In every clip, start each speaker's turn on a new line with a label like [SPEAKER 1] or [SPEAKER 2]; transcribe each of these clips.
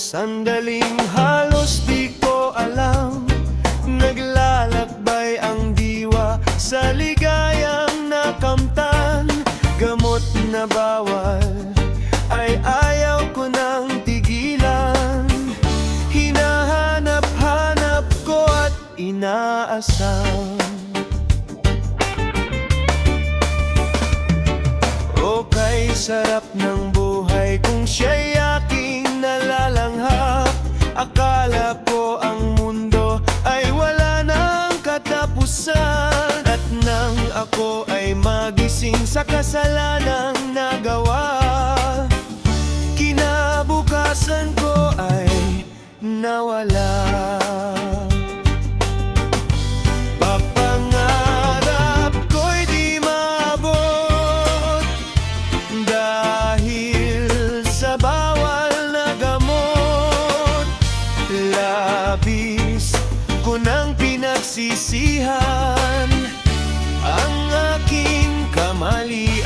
[SPEAKER 1] Sandaling halos di ko alam, naglalakbay ang diwa sa ligayang nakamtan. Gamot na bawal ay ayaw ko nang tigilan. Hinahanap-hanap ko at inaasam. O kay sarap ng buhay kung siya'y aking nalalanghap. Akala ko ang mundo ay wala ng katapusan, at nang ako ay magising sa kasalanang nagawa, kinabukasan ko ay nawala. Papangarap ko'y di maabot dahil sa bawal na gamot. Labis ko nang pinagsisihan ang aking kamalian.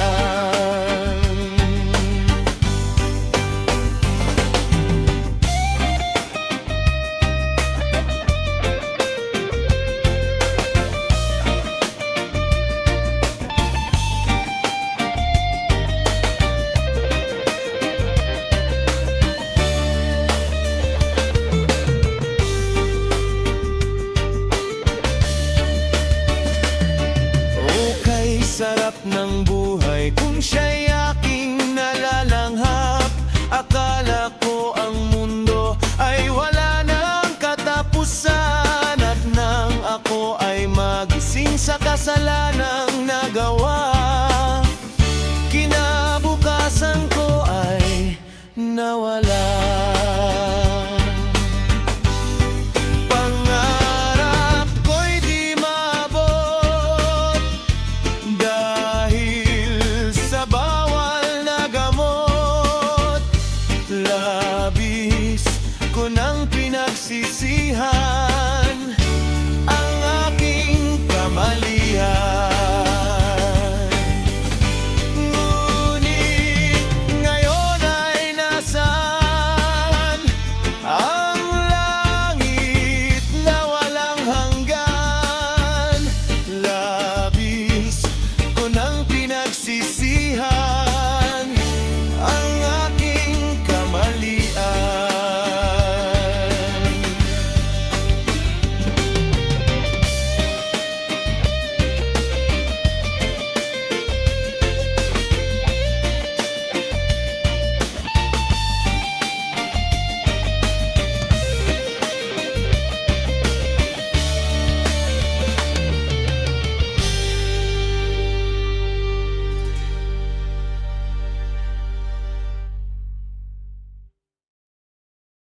[SPEAKER 1] Sarap ng buhay kung siya'y aking nalalanghap. Akala ko ang mundo ay wala ng katapusan, at nang ako ay magising sa kasalanan,